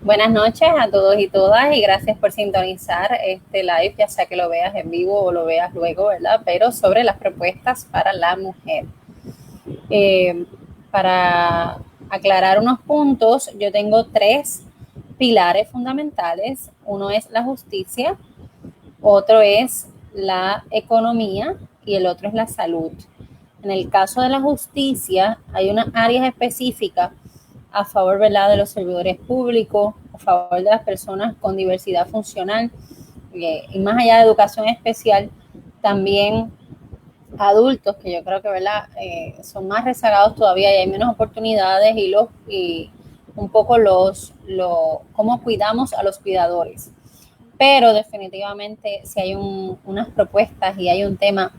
Buenas noches a todos y todas y gracias por sintonizar este live, ya sea que lo veas en vivo o lo veas luego, ¿verdad? Pero sobre las propuestas para la mujer. Para aclarar unos puntos, yo tengo 3 pilares fundamentales. Uno es la justicia, otro es la economía y el otro es la salud. En el caso de la justicia, hay unas áreas específicas a favor, ¿verdad?, de los servidores públicos, a favor de las personas con diversidad funcional, y más allá de educación especial, también adultos, que yo creo que, ¿verdad?, son más rezagados todavía y hay menos oportunidades, y un poco cómo cuidamos a los cuidadores. Pero definitivamente si hay unas propuestas y hay un tema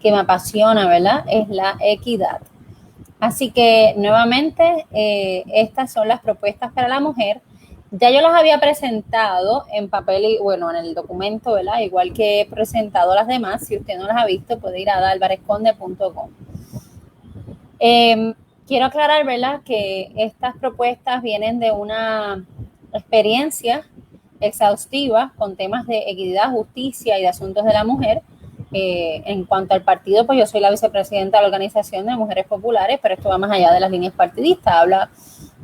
que me apasiona, ¿verdad?, es la equidad. Así que nuevamente estas son las propuestas para la mujer. Ya yo las había presentado en papel y bueno, en el documento, ¿verdad? Igual que he presentado las demás. Si usted no las ha visto, puede ir a dalvarezconde.com. Quiero aclarar, ¿verdad?, que estas propuestas vienen de una experiencia exhaustiva con temas de equidad, justicia y de asuntos de la mujer. En cuanto al partido, pues yo soy la vicepresidenta de la Organización de Mujeres Populares, pero esto va más allá de las líneas partidistas, habla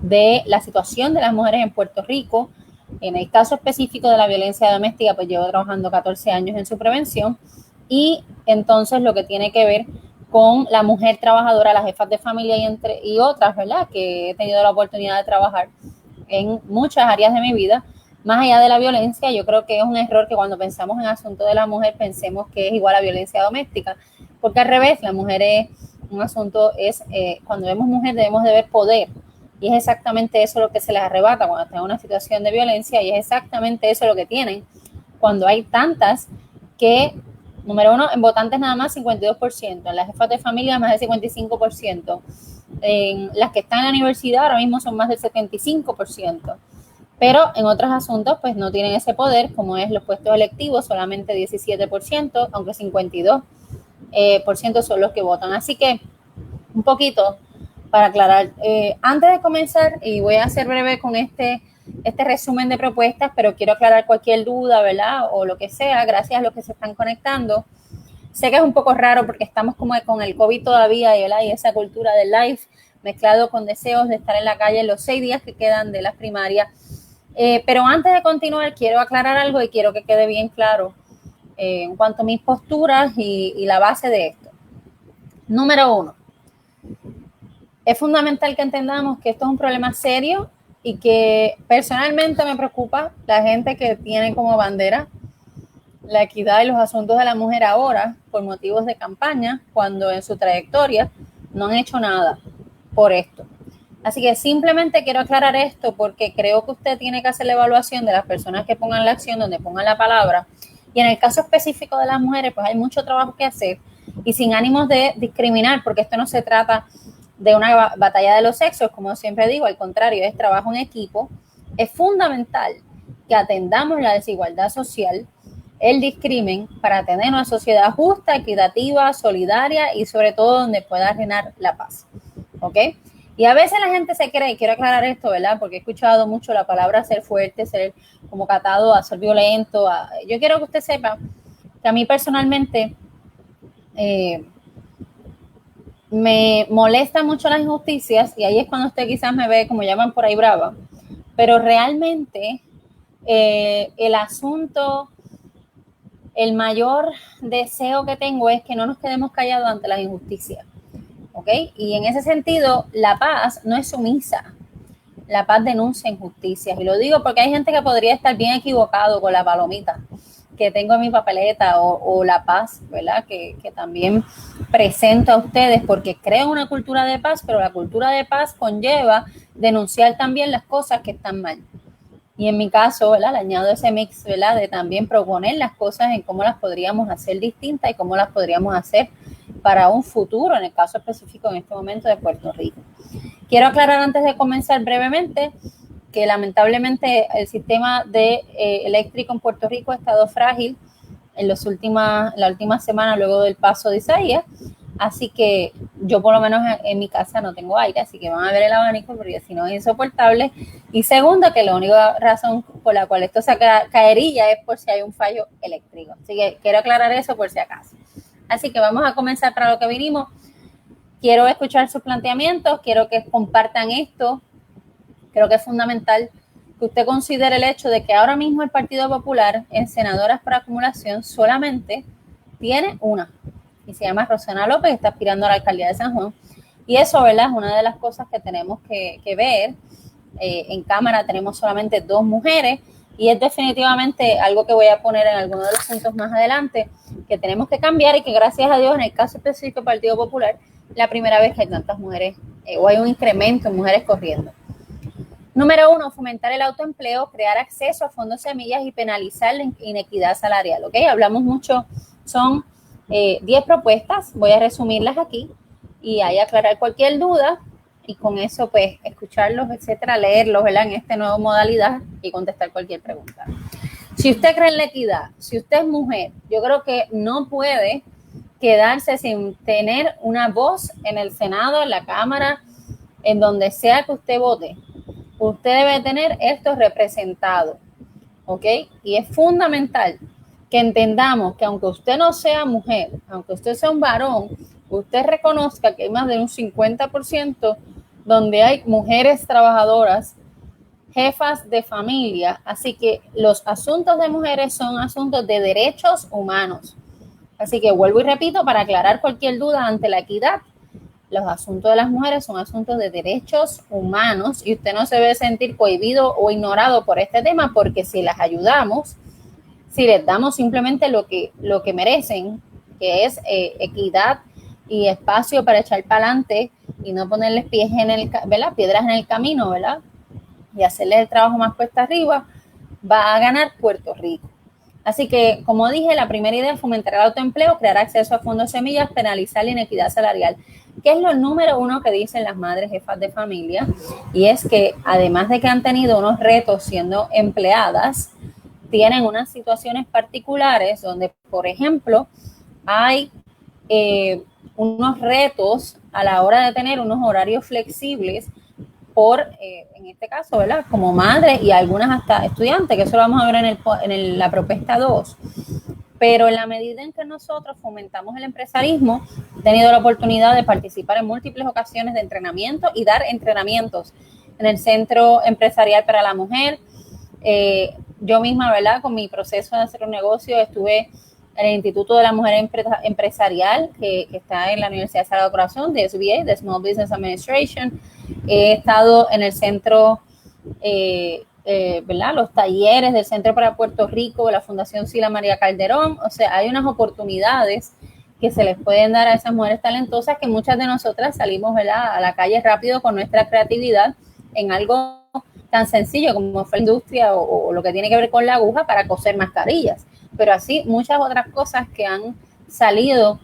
de la situación de las mujeres en Puerto Rico. En el caso específico de la violencia doméstica, pues llevo trabajando 14 años en su prevención, y entonces lo que tiene que ver con la mujer trabajadora, las jefas de familia y otras, ¿verdad?, que he tenido la oportunidad de trabajar en muchas áreas de mi vida. Más allá de la violencia, yo creo que es un error que cuando pensamos en asunto de la mujer pensemos que es igual a violencia doméstica, porque al revés, la mujer es un asunto, cuando vemos mujer debemos de ver poder, y es exactamente eso lo que se les arrebata cuando están en una situación de violencia, y es exactamente eso lo que tienen cuando hay tantas que, número uno, en votantes nada más 52%, en las jefas de familia más del 55%, en las que están en la universidad ahora mismo son más del 75%. Pero en otros asuntos, pues no tienen ese poder, como es los puestos electivos, solamente 17%, aunque 52% son los que votan. Así que, un poquito para aclarar. Antes de comenzar, y voy a ser breve con este resumen de propuestas, pero quiero aclarar cualquier duda, ¿verdad?, o lo que sea, gracias a los que se están conectando. Sé que es un poco raro porque estamos como con el COVID todavía, ¿verdad?, y esa cultura del live mezclado con deseos de estar en la calle en los 6 días que quedan de las primarias. Pero antes de continuar, quiero aclarar algo y quiero que quede bien claro en cuanto a mis posturas y la base de esto. Número 1, es fundamental que entendamos que esto es un problema serio y que personalmente me preocupa la gente que tiene como bandera la equidad y los asuntos de la mujer ahora por motivos de campaña, cuando en su trayectoria no han hecho nada por esto. Así que simplemente quiero aclarar esto porque creo que usted tiene que hacer la evaluación de las personas que pongan la acción, donde pongan la palabra. Y en el caso específico de las mujeres, pues hay mucho trabajo que hacer, y sin ánimos de discriminar, porque esto no se trata de una batalla de los sexos, como siempre digo, al contrario, es trabajo en equipo. Es fundamental que atendamos la desigualdad social, el discrimen, para tener una sociedad justa, equitativa, solidaria y sobre todo donde pueda reinar la paz. ¿Ok? Y a veces la gente se cree, y quiero aclarar esto, ¿verdad?, porque he escuchado mucho la palabra ser fuerte, ser como catado a ser violento. Yo quiero que usted sepa que a mí personalmente me molesta mucho las injusticias, y ahí es cuando usted quizás me ve, como llaman por ahí, brava. Pero realmente el asunto, el mayor deseo que tengo es que no nos quedemos callados ante las injusticias. ¿Ok? Y en ese sentido, la paz no es sumisa. La paz denuncia injusticias. Y lo digo porque hay gente que podría estar bien equivocado con la palomita que tengo en mi papeleta o la paz, ¿verdad?, que también presento a ustedes, porque creo una cultura de paz, pero la cultura de paz conlleva denunciar también las cosas que están mal. Y en mi caso, ¿verdad?, le añado ese mix, ¿verdad?, de también proponer las cosas en cómo las podríamos hacer distintas y cómo las podríamos hacer para un futuro, en el caso específico en este momento de Puerto Rico. Quiero aclarar antes de comenzar brevemente que lamentablemente el sistema eléctrico en Puerto Rico ha estado frágil en la última semana luego del paso de Isaías, así que yo por lo menos en mi casa no tengo aire, así que van a ver el abanico porque si no es insoportable. Y segundo, que la única razón por la cual esto se caería es por si hay un fallo eléctrico. Así que quiero aclarar eso por si acaso. Así que vamos a comenzar para lo que vinimos. Quiero escuchar sus planteamientos, quiero que compartan esto. Creo que es fundamental que usted considere el hecho de que ahora mismo el Partido Popular en senadoras por acumulación solamente tiene una, y se llama Rosana López, que está aspirando a la alcaldía de San Juan. Y eso, ¿verdad?, es una de las cosas que tenemos que ver. En Cámara tenemos solamente 2 mujeres, y es definitivamente algo que voy a poner en algunos de los puntos más adelante, que tenemos que cambiar y que gracias a Dios en el caso específico del Partido Popular, la primera vez que hay tantas mujeres, o hay un incremento en mujeres corriendo. Número 1, fomentar el autoempleo, crear acceso a fondos semillas y penalizar la inequidad salarial. ¿Ok? Hablamos mucho, son 10 propuestas, voy a resumirlas aquí y ahí aclarar cualquier duda y con eso pues escucharlos, etcétera, leerlos, ¿verdad?, en esta nueva modalidad y contestar cualquier pregunta. Si usted cree en la equidad, si usted es mujer, yo creo que no puede quedarse sin tener una voz en el Senado, en la Cámara, en donde sea que usted vote. Usted debe tener esto representado, ¿ok? Y es fundamental que entendamos que aunque usted no sea mujer, aunque usted sea un varón, usted reconozca que hay más de un 50% donde hay mujeres trabajadoras, jefas de familia, así que los asuntos de mujeres son asuntos de derechos humanos. Así que vuelvo y repito para aclarar cualquier duda ante la equidad. Los asuntos de las mujeres son asuntos de derechos humanos y usted no se debe sentir cohibido o ignorado por este tema, porque si las ayudamos, si les damos simplemente lo que merecen, que es equidad y espacio para echar para adelante y no ponerles piedras en el camino, ¿verdad?, y hacerles el trabajo más cuesta arriba, va a ganar Puerto Rico. Así que, como dije, la primera idea es fomentar el autoempleo, crear acceso a fondos semillas, penalizar la inequidad salarial, que es lo número 1 que dicen las madres jefas de familia, y es que además de que han tenido unos retos siendo empleadas, tienen unas situaciones particulares donde, por ejemplo, hay unos retos a la hora de tener unos horarios flexibles en este caso, ¿verdad?, como madre y algunas hasta estudiantes, que eso lo vamos a ver en la propuesta 2. Pero en la medida en que nosotros fomentamos el empresarismo, he tenido la oportunidad de participar en múltiples ocasiones de entrenamiento y dar entrenamientos en el Centro Empresarial para la Mujer. Yo misma, ¿verdad?, con mi proceso de hacer un negocio, estuve en el Instituto de la Mujer Empresarial, que está en la Universidad de Sagrado Corazón, de SBA, de Small Business Administration. He estado en el centro, ¿verdad?, los talleres del Centro para Puerto Rico, de la Fundación Sila María Calderón. O sea, hay unas oportunidades que se les pueden dar a esas mujeres talentosas, que muchas de nosotras salimos, ¿verdad?, a la calle rápido con nuestra creatividad en algo tan sencillo como fue la industria o lo que tiene que ver con la aguja para coser mascarillas. Pero así muchas otras cosas que han salido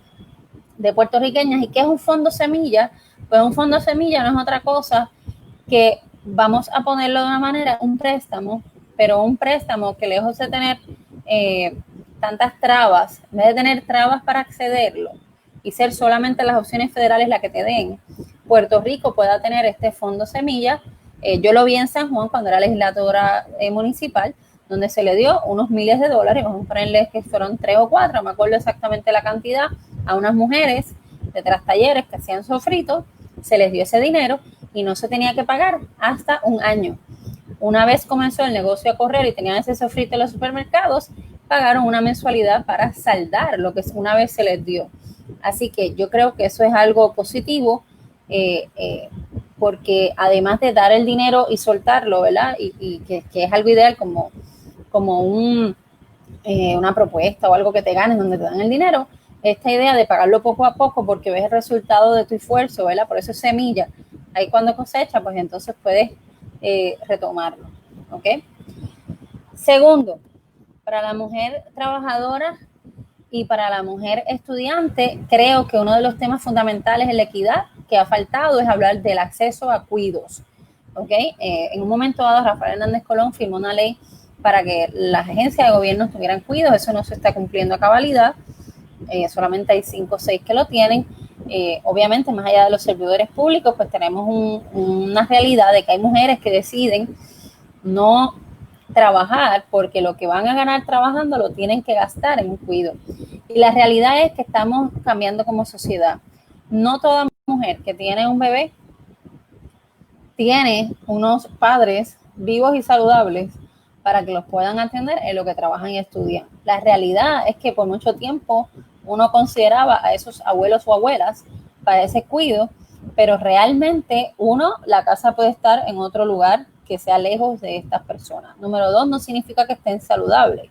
de puertorriqueñas. ¿Y qué es un fondo semilla? Pues un fondo semilla no es otra cosa que, vamos a ponerlo de una manera, un préstamo, pero un préstamo que lejos de tener tantas trabas, en vez de tener trabas para accederlo y ser solamente las opciones federales las que te den, Puerto Rico pueda tener este fondo semilla. Yo lo vi en San Juan cuando era legisladora municipal, donde se le dio unos miles de dólares, vamos a ponerles que fueron 3 o 4, no me acuerdo exactamente la cantidad, a unas mujeres de talleres que hacían sofritos, se les dio ese dinero y no se tenía que pagar hasta un año. Una vez comenzó el negocio a correr y tenían ese sofrito en los supermercados, pagaron una mensualidad para saldar lo que una vez se les dio. Así que yo creo que eso es algo positivo, porque además de dar el dinero y soltarlo, ¿verdad?, y que es algo ideal como una propuesta o algo que te ganes donde te dan el dinero, esta idea de pagarlo poco a poco porque ves el resultado de tu esfuerzo, ¿verdad?, por eso es semilla. Ahí cuando cosecha, pues entonces puedes retomarlo, ¿ok? Segundo, para la mujer trabajadora y para la mujer estudiante, creo que uno de los temas fundamentales en la equidad que ha faltado es hablar del acceso a cuidos, ¿ok? En un momento dado, Rafael Hernández Colón firmó una ley para que las agencias de gobierno tuvieran cuidos. Eso no se está cumpliendo a cabalidad. Solamente hay 5 o 6 que lo tienen. obviamente más allá de los servidores públicos, pues tenemos una realidad de que hay mujeres que deciden no trabajar porque lo que van a ganar trabajando lo tienen que gastar en un cuido. Y la realidad es que estamos cambiando como sociedad. No toda mujer que tiene un bebé tiene unos padres vivos y saludables para que los puedan atender en lo que trabajan y estudian. La realidad es que por mucho tiempo uno consideraba a esos abuelos o abuelas para ese cuido, pero realmente la casa puede estar en otro lugar que sea lejos de estas personas. Número 2, no significa que estén saludables,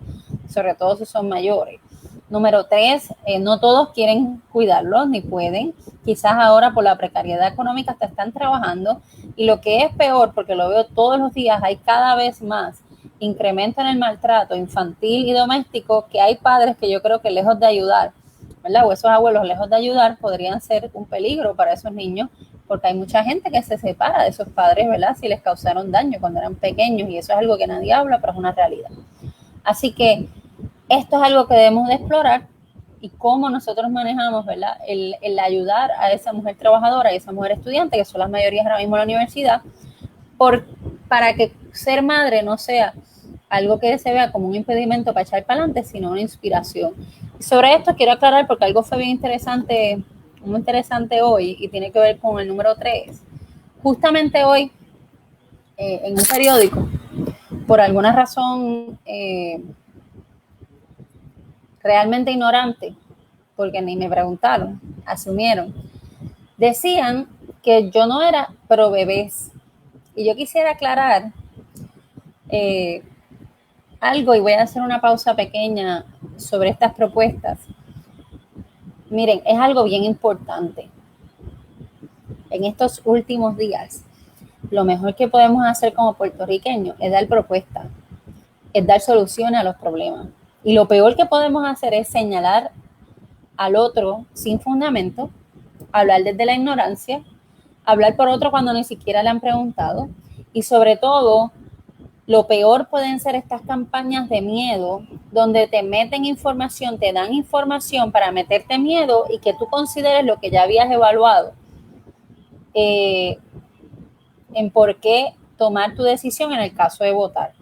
sobre todo si son mayores. Número 3, no todos quieren cuidarlos ni pueden. Quizás ahora por la precariedad económica hasta están trabajando. Y lo que es peor, porque lo veo todos los días, hay cada vez más incremento en el maltrato infantil y doméstico, que hay padres que yo creo que lejos de ayudar, ¿verdad? O esos abuelos lejos de ayudar podrían ser un peligro para esos niños, porque hay mucha gente que se separa de esos padres, ¿verdad? Si les causaron daño cuando eran pequeños, y eso es algo que nadie habla, pero es una realidad. Así que esto es algo que debemos de explorar y cómo nosotros manejamos, ¿verdad? El ayudar a esa mujer trabajadora y esa mujer estudiante, que son las mayorías ahora mismo en la universidad, para que ser madre no sea algo que se vea como un impedimento para echar para adelante, sino una inspiración. Y sobre esto quiero aclarar porque algo fue bien interesante, muy interesante hoy, y tiene que ver con el número 3. Justamente hoy, en un periódico, por alguna razón realmente ignorante, porque ni me preguntaron, asumieron, decían que yo no era pro bebés. Y yo quisiera aclarar algo, y voy a hacer una pausa pequeña sobre estas propuestas. Miren, es algo bien importante. En estos últimos días, lo mejor que podemos hacer como puertorriqueños es dar propuestas, es dar soluciones a los problemas. Y lo peor que podemos hacer es señalar al otro sin fundamento, hablar desde la ignorancia, hablar por otro cuando ni siquiera le han preguntado, y sobre todo, lo peor pueden ser estas campañas de miedo, donde te meten información, te dan información para meterte miedo y que tú consideres lo que ya habías evaluado en por qué tomar tu decisión en el caso de votar.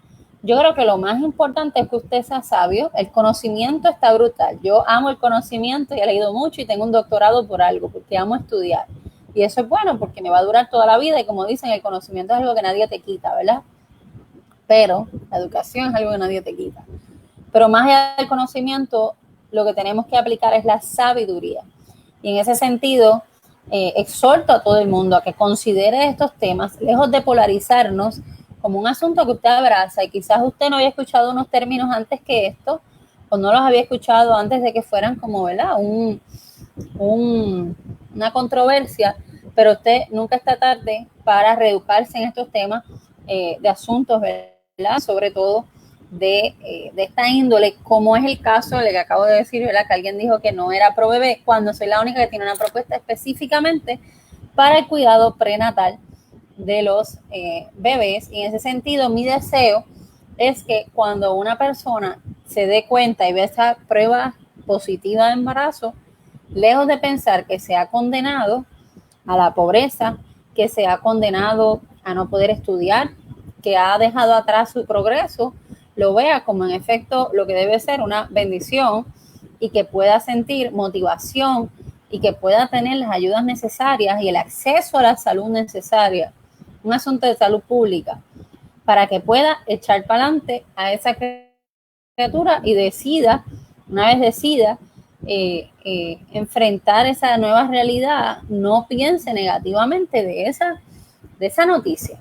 Yo creo que lo más importante es que usted sea sabio. El conocimiento está brutal. Yo amo el conocimiento y he leído mucho y tengo un doctorado por algo, porque amo estudiar. Y eso es bueno porque me va a durar toda la vida, y como dicen, el conocimiento es algo que nadie te quita, ¿verdad? Pero la educación es algo que nadie te quita. Pero más allá del conocimiento, lo que tenemos que aplicar es la sabiduría. Y en ese sentido, exhorto a todo el mundo a que considere estos temas, lejos de polarizarnos, como un asunto que usted abraza, y quizás usted no había escuchado unos términos antes que esto, o no los había escuchado antes de que fueran como, ¿verdad? Una controversia, pero usted nunca está tarde para reeducarse en estos temas de asuntos, ¿verdad? Sobre todo de esta índole, como es el caso de que acabo de decir, ¿verdad? Que alguien dijo que no era pro bebé, cuando soy la única que tiene una propuesta específicamente para el cuidado prenatal de los bebés. Y en ese sentido, mi deseo es que cuando una persona se dé cuenta y ve esa prueba positiva de embarazo, lejos de pensar que se ha condenado a la pobreza, que se ha condenado a no poder estudiar, que ha dejado atrás su progreso, lo vea como en efecto lo que debe ser una bendición, y que pueda sentir motivación y que pueda tener las ayudas necesarias y el acceso a la salud necesaria, un asunto de salud pública, para que pueda echar para adelante a esa criatura y decida, una vez decida, enfrentar esa nueva realidad, no piense negativamente de esa noticia.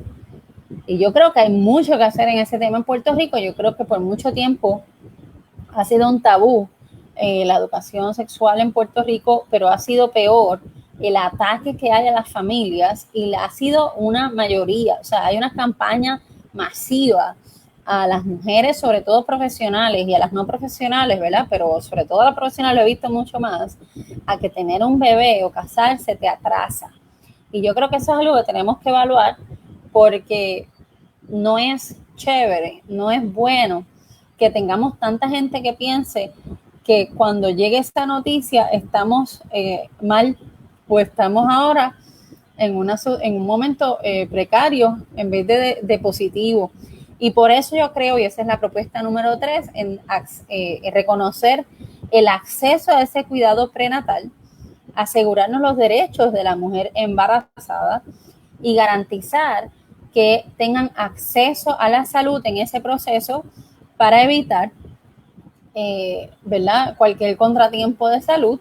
Y yo creo que hay mucho que hacer en ese tema en Puerto Rico. Yo creo que por mucho tiempo ha sido un tabú la educación sexual en Puerto Rico, pero ha sido peor el ataque que hay a las familias, y ha sido una mayoría, o sea, hay una campaña masiva a las mujeres, sobre todo profesionales, y a las no profesionales, ¿verdad? Pero sobre todo a las profesionales lo he visto mucho más, a que tener un bebé o casarse te atrasa. Y yo creo que eso es algo que tenemos que evaluar, porque no es chévere, no es bueno que tengamos tanta gente que piense que cuando llegue esta noticia estamos mal o estamos ahora en un momento precario en vez de positivo. Y por eso yo creo, y esa es la propuesta número 3, en reconocer el acceso a ese cuidado prenatal, asegurarnos los derechos de la mujer embarazada y garantizar que tengan acceso a la salud en ese proceso para evitar ¿verdad? Cualquier contratiempo de salud.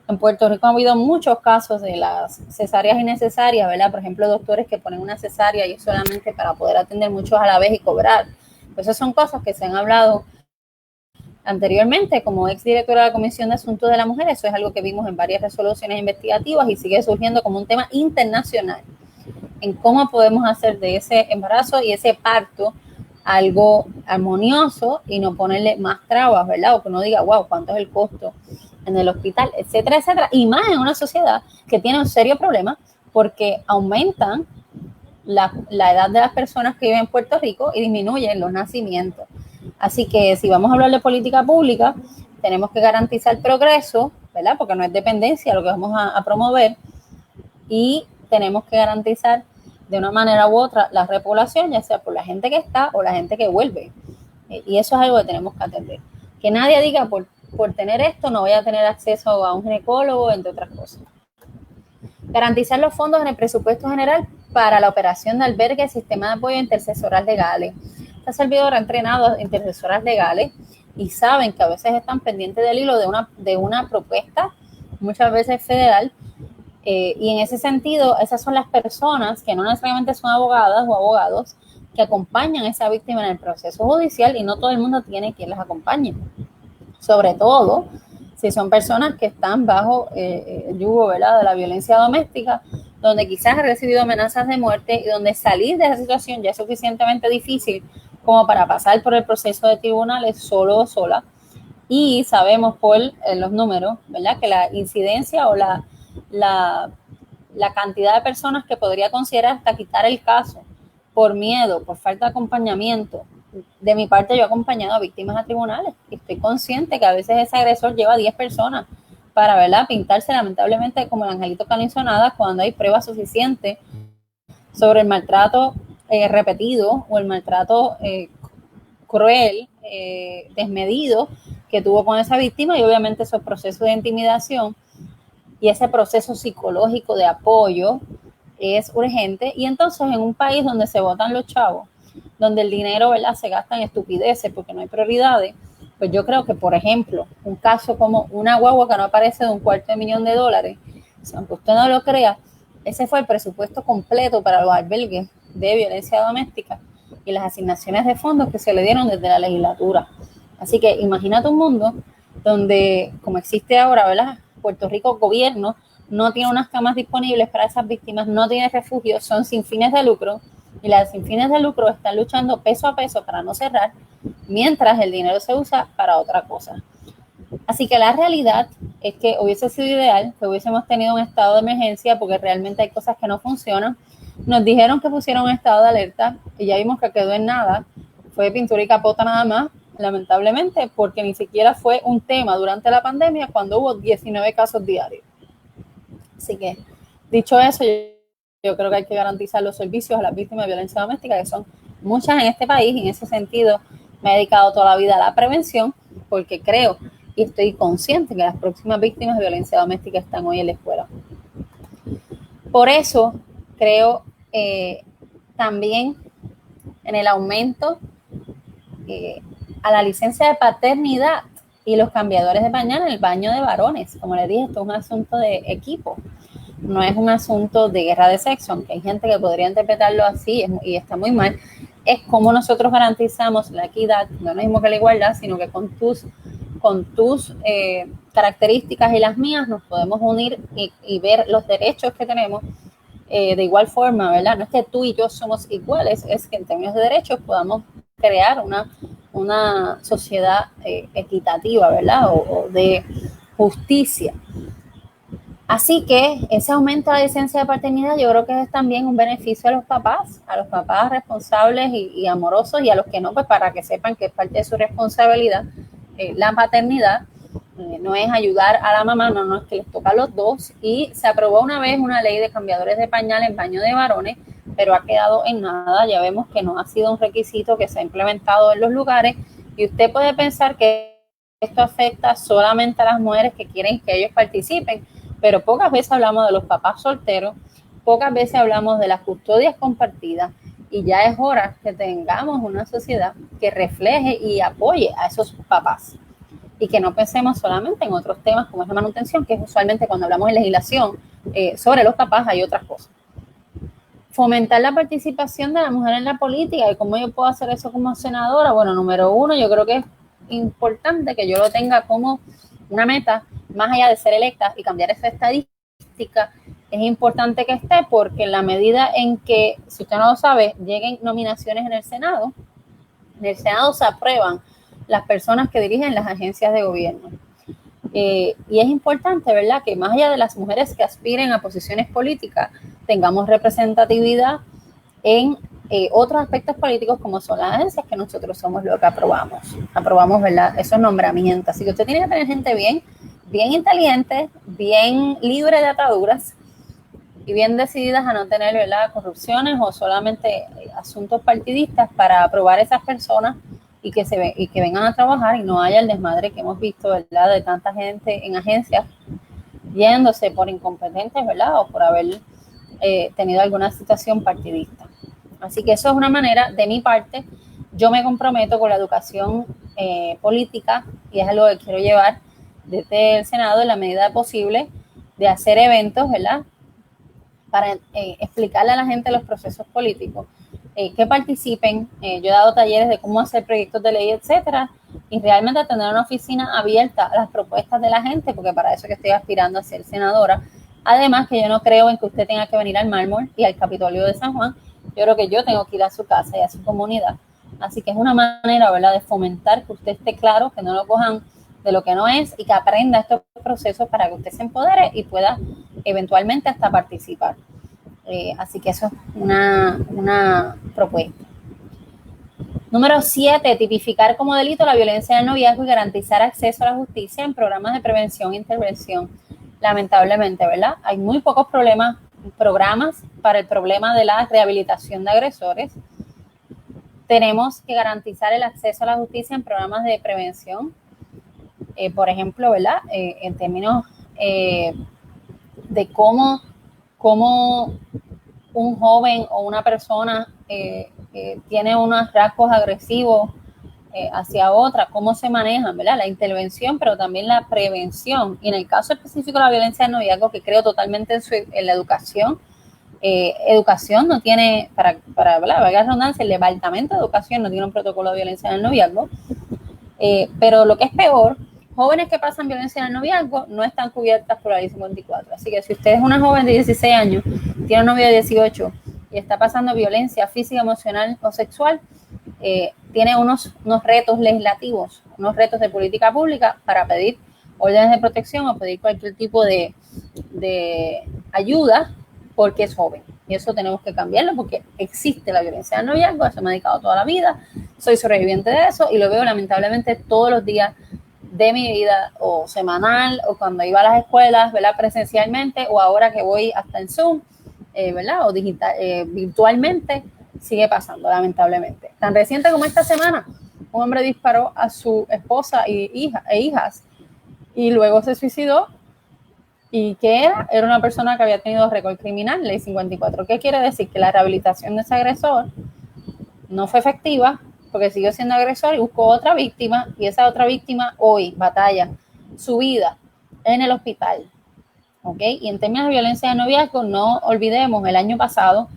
En Puerto Rico ha habido muchos casos de las cesáreas innecesarias, ¿verdad? Por ejemplo, doctores que ponen una cesárea y es solamente para poder atender muchos a la vez y cobrar. Pues esas son cosas que se han hablado anteriormente. Como exdirectora de la Comisión de Asuntos de la Mujer, eso es algo que vimos en varias resoluciones investigativas y sigue surgiendo como un tema internacional en cómo podemos hacer de ese embarazo y ese parto algo armonioso y no ponerle más trabas, ¿verdad? O que no diga, wow, ¿cuánto es el costo en el hospital? Etcétera, etcétera. Y más en una sociedad que tiene un serio problema porque aumentan la edad de las personas que viven en Puerto Rico y disminuyen los nacimientos. Así que si vamos a hablar de política pública, tenemos que garantizar progreso, ¿verdad? Porque no es dependencia lo que vamos a promover, y tenemos que garantizar de una manera u otra la repoblación, ya sea por la gente que está o la gente que vuelve. Y eso es algo que tenemos que atender. Que nadie diga por tener esto no voy a tener acceso a un ginecólogo, entre otras cosas. Garantizar los fondos en el presupuesto general para la operación de albergue y sistema de apoyo a intercesoras legales. Esta servidora ha entrenado a intercesoras legales y saben que a veces están pendientes del hilo de una propuesta, muchas veces federal, y en ese sentido, esas son las personas que no necesariamente son abogadas o abogados que acompañan a esa víctima en el proceso judicial, y no todo el mundo tiene quien las acompañe. Sobre todo si son personas que están bajo el yugo, ¿verdad?, de la violencia doméstica, donde quizás ha recibido amenazas de muerte y donde salir de esa situación ya es suficientemente difícil como para pasar por el proceso de tribunales solo o sola. Y sabemos por los números, ¿verdad?, que la incidencia o la cantidad de personas que podría considerar hasta quitar el caso por miedo, por falta de acompañamiento. De mi parte, yo he acompañado a víctimas a tribunales y estoy consciente que a veces ese agresor lleva 10 personas para, ¿verdad?, pintarse lamentablemente como el angelito Canisonada cuando hay pruebas suficientes sobre el maltrato repetido o el maltrato cruel, desmedido que tuvo con esa víctima, y obviamente esos procesos de intimidación y ese proceso psicológico de apoyo es urgente. Y entonces en un país donde se botan los chavos, donde el dinero, ¿verdad?, se gasta en estupideces porque no hay prioridades, pues yo creo que, por ejemplo, un caso como una guagua que no aparece de $250,000, aunque usted no lo crea, ese fue el presupuesto completo para los albergues de violencia doméstica y las asignaciones de fondos que se le dieron desde la legislatura. Así que imagínate un mundo donde, como existe ahora, ¿verdad?, Puerto Rico gobierno no tiene unas camas disponibles para esas víctimas, no tiene refugio, son sin fines de lucro, y las sin fines de lucro están luchando peso a peso para no cerrar, mientras el dinero se usa para otra cosa. Así que la realidad es que hubiese sido ideal que hubiésemos tenido un estado de emergencia, porque realmente hay cosas que no funcionan. Nos dijeron que pusieron un estado de alerta y ya vimos que quedó en nada, fue pintura y capota nada más, lamentablemente, porque ni siquiera fue un tema durante la pandemia cuando hubo 19 casos diarios. Así que, dicho eso, yo creo que hay que garantizar los servicios a las víctimas de violencia doméstica, que son muchas en este país, y en ese sentido me he dedicado toda la vida a la prevención, porque creo y estoy consciente que las próximas víctimas de violencia doméstica están hoy en la escuela. Por eso creo también en el aumento a la licencia de paternidad y los cambiadores de pañal en el baño de varones. Como les dije, esto es un asunto de equipo, no es un asunto de guerra de sexo, aunque hay gente que podría interpretarlo así y está muy mal. Es como nosotros garantizamos la equidad, no lo mismo que la igualdad, sino que con tus características y las mías nos podemos unir y ver los derechos que tenemos de igual forma, ¿verdad? No es que tú y yo somos iguales, es que en términos de derechos podamos crear una sociedad equitativa, ¿verdad? O de justicia. Así que ese aumento de la licencia de paternidad yo creo que es también un beneficio a los papás responsables y amorosos, y a los que no, pues para que sepan que es parte de su responsabilidad la paternidad, no es ayudar a la mamá, no, es que les toca a los dos. Y se aprobó una vez una ley de cambiadores de pañal en baño de varones, pero ha quedado en nada. Ya vemos que no ha sido un requisito que se ha implementado en los lugares, y usted puede pensar que esto afecta solamente a las mujeres que quieren que ellos participen, pero pocas veces hablamos de los papás solteros, pocas veces hablamos de las custodias compartidas, y ya es hora que tengamos una sociedad que refleje y apoye a esos papás, y que no pensemos solamente en otros temas como es la manutención, que es usualmente cuando hablamos de legislación sobre los papás hay otras cosas. Fomentar la participación de la mujer en la política, y cómo yo puedo hacer eso como senadora. Bueno, número uno, yo creo que es importante que yo lo tenga como una meta, más allá de ser electa y cambiar esa estadística. Es importante que esté, porque en la medida en que, si usted no lo sabe, lleguen nominaciones en el Senado se aprueban las personas que dirigen las agencias de gobierno. Y es importante, ¿verdad?, que más allá de las mujeres que aspiren a posiciones políticas, tengamos representatividad en otros aspectos políticos, como son las agencias, que nosotros somos los que aprobamos, ¿verdad?, esos nombramientos. Así que usted tiene que tener gente bien inteligente, bien libre de ataduras y bien decididas a no tener, ¿verdad?, corrupciones o solamente asuntos partidistas para aprobar esas personas y que vengan a trabajar y no haya el desmadre que hemos visto, ¿verdad?, de tanta gente en agencias yéndose por incompetentes, ¿verdad?, o por haber tenido alguna situación partidista. Así que eso es una manera, de mi parte, yo me comprometo con la educación política, y es algo que quiero llevar desde el Senado en la medida posible, de hacer eventos, ¿verdad?, para explicarle a la gente los procesos políticos, que participen. Yo he dado talleres de cómo hacer proyectos de ley, etcétera, y realmente tener una oficina abierta a las propuestas de la gente, porque para eso que estoy aspirando a ser senadora. Además, que yo no creo en que usted tenga que venir al Mármol y al Capitolio de San Juan. Yo creo que yo tengo que ir a su casa y a su comunidad. Así que es una manera, ¿verdad?, de fomentar que usted esté claro, que no lo cojan de lo que no es, y que aprenda estos procesos para que usted se empodere y pueda eventualmente hasta participar. Así que eso es una propuesta. Número 7, tipificar como delito la violencia en el noviazgo y garantizar acceso a la justicia en programas de prevención e intervención. Lamentablemente, ¿verdad?, hay muy pocos programas para el problema de la rehabilitación de agresores. Tenemos que garantizar el acceso a la justicia en programas de prevención. Por ejemplo, ¿verdad?, en términos de cómo un joven o una persona tiene unos rasgos agresivos hacia otra, cómo se manejan, ¿verdad?, la intervención, pero también la prevención. Y en el caso específico de la violencia del noviazgo, que creo totalmente en la educación. Educación no tiene, para valga la redundancia, el Departamento de Educación no tiene un protocolo de violencia en el noviazgo, pero lo que es peor, jóvenes que pasan violencia en el noviazgo no están cubiertas por la ley 54. Así que si usted es una joven de 16 años, tiene un novio de 18 y está pasando violencia física, emocional o sexual, tiene unos retos legislativos, unos retos de política pública para pedir órdenes de protección o pedir cualquier tipo de ayuda, porque es joven. Y eso tenemos que cambiarlo, porque existe la violencia del noviazgo. Eso me he dedicado toda la vida, soy sobreviviente de eso y lo veo lamentablemente todos los días de mi vida, o semanal, o cuando iba a las escuelas, ¿verdad?, presencialmente, o ahora que voy hasta en Zoom, ¿verdad?, o digital, virtualmente, sigue pasando, lamentablemente. Tan reciente como esta semana, un hombre disparó a su esposa e hijas, y luego se suicidó. ¿Y qué era? Era una persona que había tenido récord criminal, ley 54. ¿Qué quiere decir? Que la rehabilitación de ese agresor no fue efectiva, porque siguió siendo agresor y buscó otra víctima, y esa otra víctima hoy batalla su vida en el hospital. ¿Ok? Y en términos de violencia de noviazgo, no olvidemos, el año pasado,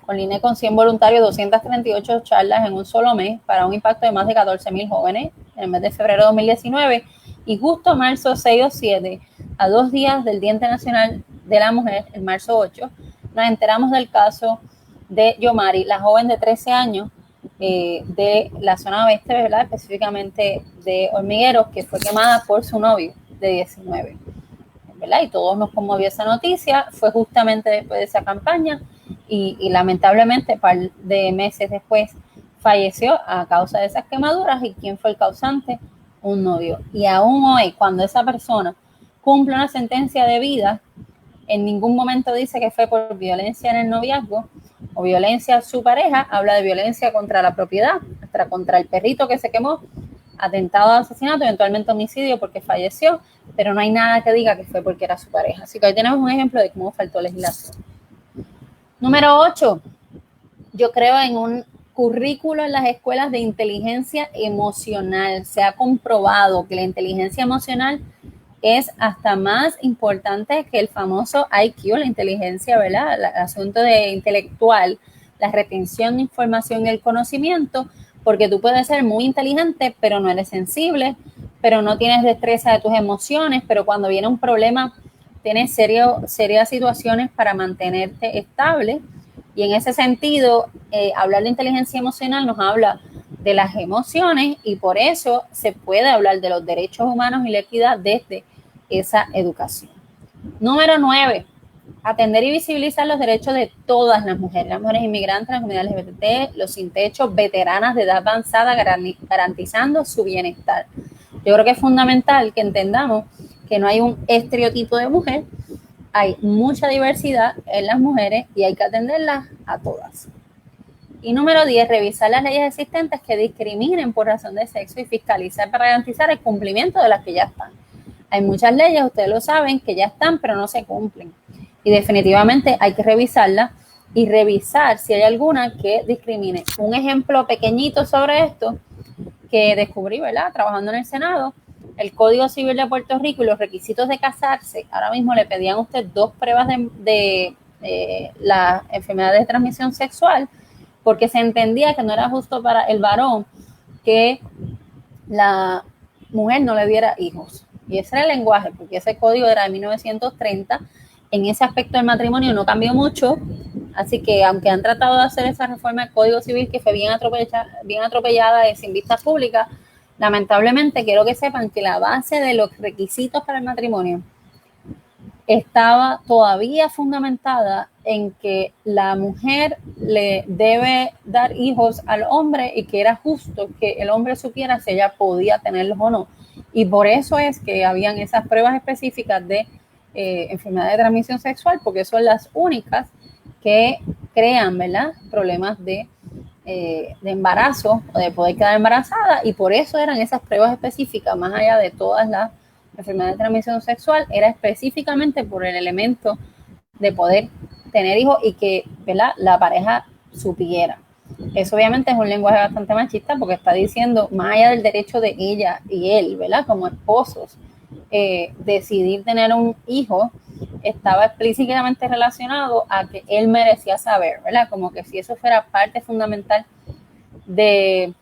con la INE con 100 voluntarios, 238 charlas en un solo mes, para un impacto de más de 14,000 jóvenes en el mes de febrero de 2019, y justo marzo 6 o 7, a 2 días del Día Internacional de la Mujer, el marzo 8, nos enteramos del caso de Yomari, la joven de 13 años de la zona oeste, ¿verdad?, específicamente de Hormigueros, que fue quemada por su novio de 19, ¿verdad? Y todos nos conmovió esa noticia. Fue justamente después de esa campaña y lamentablemente un par de meses después falleció a causa de esas quemaduras. ¿Y quién fue el causante? un novio. Y aún hoy, cuando esa persona cumple una sentencia de vida, en ningún momento dice que fue por violencia en el noviazgo o violencia a su pareja, habla de violencia contra la propiedad, hasta contra el perrito que se quemó, atentado de asesinato, eventualmente homicidio porque falleció, pero no hay nada que diga que fue porque era su pareja. Así que ahí tenemos un ejemplo de cómo faltó legislación. Número 8, yo creo en un currículo en las escuelas de inteligencia emocional. Se ha comprobado que la inteligencia emocional es hasta más importante que el famoso IQ, la inteligencia, ¿verdad? El asunto de intelectual, la retención de información y el conocimiento, porque tú puedes ser muy inteligente, pero no eres sensible, pero no tienes destreza de tus emociones, pero cuando viene un problema, tienes serias situaciones para mantenerte estable. Y en ese sentido, hablar de inteligencia emocional nos habla de las emociones y por eso se puede hablar de los derechos humanos y la equidad desde esa educación. Número 9, atender y visibilizar los derechos de todas las mujeres inmigrantes, las comunidades LGBT, los sin techo, veteranas de edad avanzada, garantizando su bienestar. Yo creo que es fundamental que entendamos que no hay un estereotipo de mujer, hay mucha diversidad en las mujeres y hay que atenderlas a todas. Y número 10, revisar las leyes existentes que discriminen por razón de sexo y fiscalizar para garantizar el cumplimiento de las que ya están. Hay muchas leyes, ustedes lo saben, que ya están, pero no se cumplen. Y definitivamente hay que revisarlas y revisar si hay alguna que discrimine. Un ejemplo pequeñito sobre esto que descubrí, ¿verdad? Trabajando en el Senado, el Código Civil de Puerto Rico y los requisitos de casarse, ahora mismo le pedían a usted 2 pruebas de la enfermedad de transmisión sexual, porque se entendía que no era justo para el varón que la mujer no le diera hijos. Y ese era el lenguaje, porque ese código era de 1930. En ese aspecto del matrimonio no cambió mucho, así que aunque han tratado de hacer esa reforma del Código Civil que fue bien atropellada y sin vistas públicas, lamentablemente quiero que sepan que la base de los requisitos para el matrimonio estaba todavía fundamentada en que la mujer le debe dar hijos al hombre y que era justo que el hombre supiera si ella podía tenerlos o no. Y por eso es que habían esas pruebas específicas de enfermedad de transmisión sexual, porque son las únicas que crean, ¿verdad?, problemas de embarazo o de poder quedar embarazada, y por eso eran esas pruebas específicas, más allá de todas las enfermedades de transmisión sexual, era específicamente por el elemento de poder tener hijos y que, ¿verdad?, la pareja supiera. Eso obviamente es un lenguaje bastante machista porque está diciendo, más allá del derecho de ella y él, ¿verdad?, como esposos, decidir tener un hijo, estaba explícitamente relacionado a que él merecía saber, ¿verdad? Como que si eso fuera parte fundamental de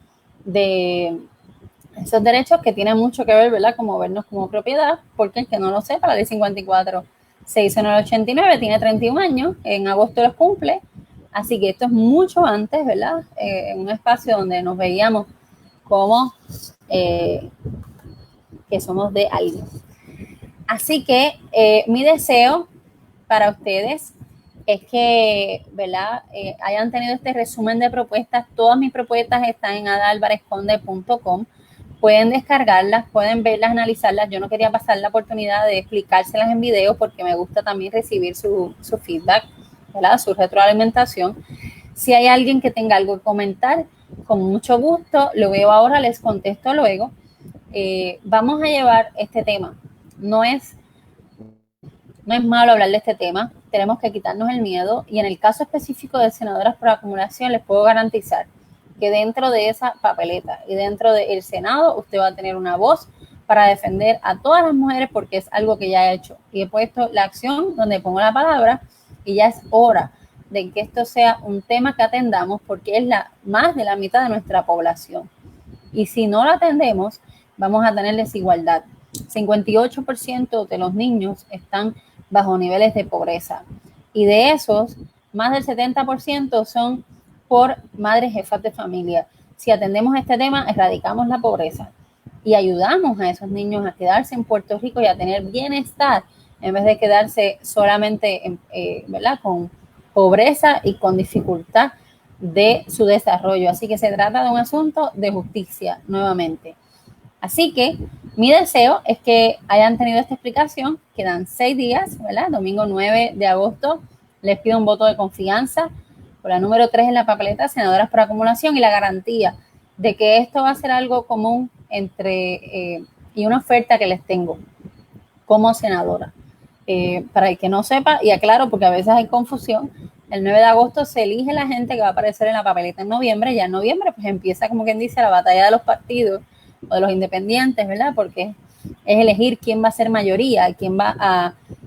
esos derechos que tienen mucho que ver, ¿verdad?, como vernos como propiedad, porque el que no lo sepa, la ley 54 se hizo en el 89, tiene 31 años, en agosto los cumple, así que esto es mucho antes, ¿verdad?, en un espacio donde nos veíamos como que somos de alguien. Así que mi deseo para ustedes es que, ¿verdad?, hayan tenido este resumen de propuestas. Todas mis propuestas están en adalvarezconde.com. Pueden descargarlas, pueden verlas, analizarlas. Yo no quería pasar la oportunidad de explicárselas en video porque me gusta también recibir su feedback, ¿verdad?, su retroalimentación. Si hay alguien que tenga algo que comentar, con mucho gusto, lo veo ahora, les contesto luego. Vamos a llevar este tema. No es malo hablar de este tema, tenemos que quitarnos el miedo y en el caso específico de senadoras por acumulación les puedo garantizar que dentro de esa papeleta y dentro del Senado usted va a tener una voz para defender a todas las mujeres porque es algo que ya he hecho y he puesto la acción donde pongo la palabra y ya es hora de que esto sea un tema que atendamos porque es más de la mitad de nuestra población y si no lo atendemos vamos a tener desigualdad. 58% de los niños están bajo niveles de pobreza y de esos más del 70% son por madres jefas de familia. Si atendemos este tema, erradicamos la pobreza y ayudamos a esos niños a quedarse en Puerto Rico y a tener bienestar en vez de quedarse solamente ¿verdad?, con pobreza y con dificultad de su desarrollo. Así que se trata de un asunto de justicia nuevamente. Así que mi deseo es que hayan tenido esta explicación. Quedan 6 días, ¿verdad? Domingo 9 de agosto. Les pido un voto de confianza por la número 3 en la papeleta, senadoras por acumulación, y la garantía de que esto va a ser algo común y una oferta que les tengo como senadora. Para el que no sepa, y aclaro porque a veces hay confusión, el 9 de agosto se elige la gente que va a aparecer en la papeleta en noviembre. Ya en noviembre pues empieza, como quien dice, la batalla de los partidos o de los independientes, ¿verdad? Porque es elegir quién va a ser mayoría, quién va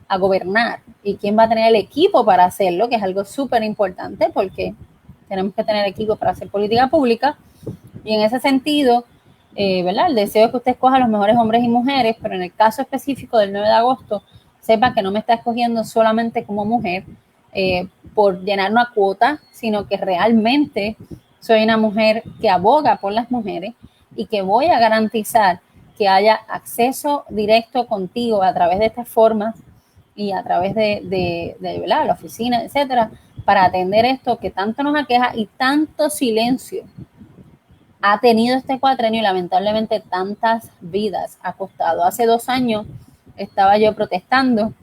a gobernar y quién va a tener el equipo para hacerlo, que es algo súper importante porque tenemos que tener equipo para hacer política pública. Y en ese sentido, ¿verdad? El deseo es que usted escoja a los mejores hombres y mujeres, pero en el caso específico del 9 de agosto, sepa que no me está escogiendo solamente como mujer por llenar una cuota, sino que realmente soy una mujer que aboga por las mujeres y que voy a garantizar que haya acceso directo contigo a través de estas formas y a través de ¿verdad? La oficina, etcétera, para atender esto que tanto nos aqueja y tanto silencio ha tenido este cuatrenio y lamentablemente tantas vidas ha costado. Hace 2 años estaba yo protestando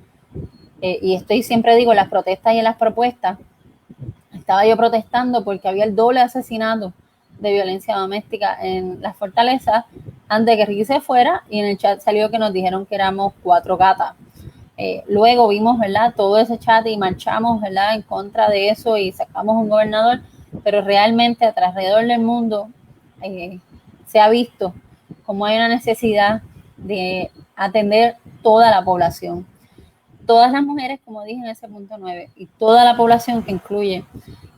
y estoy siempre digo en las protestas y en las propuestas, estaba yo protestando porque había el doble asesinato de violencia doméstica en las fortalezas antes de que Ricky se fuera, y en el chat salió que nos dijeron que éramos 4 gatas. Luego vimos, ¿verdad?, todo ese chat y marchamos, ¿verdad?, en contra de eso y sacamos un gobernador, pero realmente alrededor del mundo se ha visto cómo hay una necesidad de atender toda la población. Todas las mujeres, como dije en ese punto 9, y toda la población que incluye,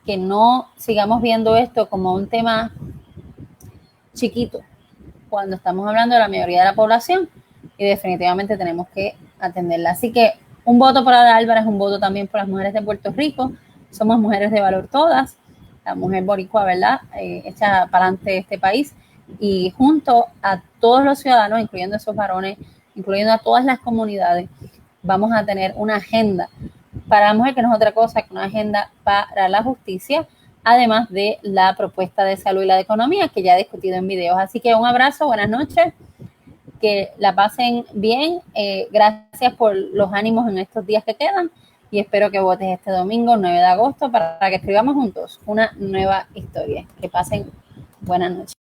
que no sigamos viendo esto como un tema chiquito cuando estamos hablando de la mayoría de la población, y definitivamente tenemos que atenderla. Así que un voto por Ada Álvarez es un voto también por las mujeres de Puerto Rico. Somos mujeres de valor todas, la mujer boricua, ¿verdad?, echa para adelante este país, y junto a todos los ciudadanos, incluyendo esos varones, incluyendo a todas las comunidades, vamos a tener una agenda para la mujer que no es otra cosa que una agenda para la justicia, además de la propuesta de salud y la de economía que ya he discutido en videos. Así que un abrazo, buenas noches, que la pasen bien. Gracias por los ánimos en estos días que quedan y espero que votes este domingo 9 de agosto para que escribamos juntos una nueva historia. Que pasen buenas noches.